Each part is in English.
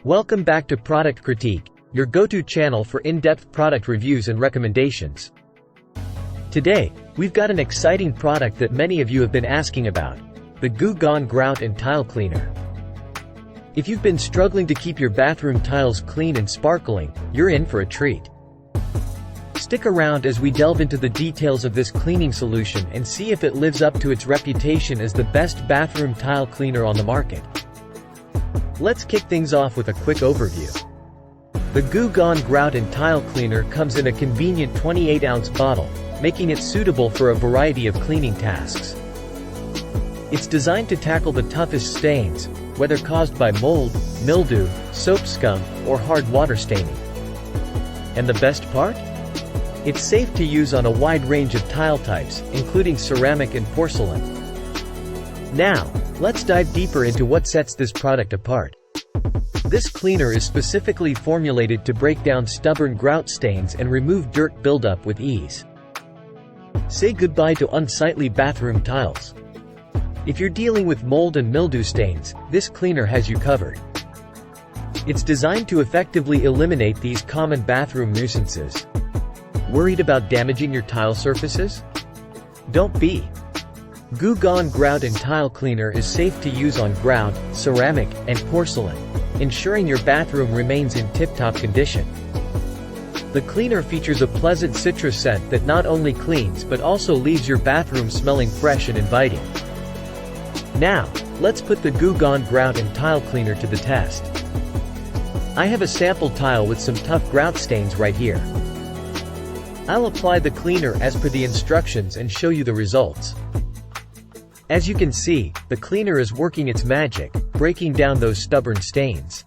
Welcome back to Product Critique, your go-to channel for in-depth product reviews and recommendations. Today, we've got an exciting product that many of you have been asking about, the Grout and Tile Cleaner. If you've been struggling to keep your bathroom tiles clean and sparkling, you're in for a treat. Stick around as we delve into the details of this cleaning solution and see if it lives up to its reputation as the best bathroom tile cleaner on the market. Let's kick things off with a quick overview. The Grout and Tile Cleaner comes in a convenient 28-ounce bottle, making it suitable for a variety of cleaning tasks. It's designed to tackle the toughest stains, whether caused by mold, mildew, soap scum, or hard water staining. And the best part? It's safe to use on a wide range of tile types, including ceramic and porcelain. Now, let's dive deeper into what sets this product apart. This cleaner is specifically formulated to break down stubborn grout stains and remove dirt buildup with ease. Say goodbye to unsightly bathroom tiles. If you're dealing with mold and mildew stains, this cleaner has you covered. It's designed to effectively eliminate these common bathroom nuisances. Worried about damaging your tile surfaces? Don't be. Grout and Tile Cleaner is safe to use on grout, ceramic, and porcelain, ensuring your bathroom remains in tip-top condition. The cleaner features a pleasant citrus scent that not only cleans but also leaves your bathroom smelling fresh and inviting. Now, let's put the Grout and Tile Cleaner to the test. I have a sample tile with some tough grout stains right here. I'll apply the cleaner as per the instructions and show you the results. As you can see, the cleaner is working its magic, breaking down those stubborn stains.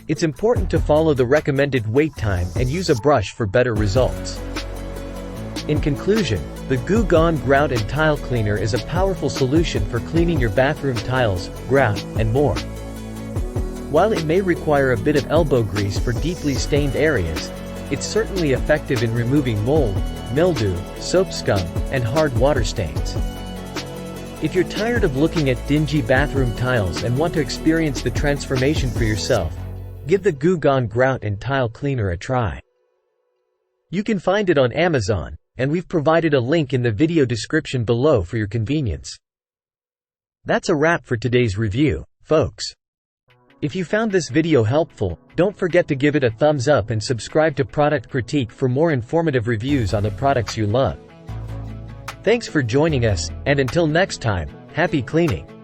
It's important to follow the recommended wait time and use a brush for better results. In conclusion, the Grout and Tile Cleaner is a powerful solution for cleaning your bathroom tiles, grout, and more. While it may require a bit of elbow grease for deeply stained areas, it's certainly effective in removing mold, mildew, soap scum, and hard water stains. If you're tired of looking at dingy bathroom tiles and want to experience the transformation for yourself, give the Grout and Tile Cleaner a try. You can find it on Amazon, and we've provided a link in the video description below for your convenience. That's a wrap for today's review, folks. If you found this video helpful, don't forget to give it a thumbs up and subscribe to Product Critique for more informative reviews on the products you love. Thanks for joining us, and until next time, happy cleaning!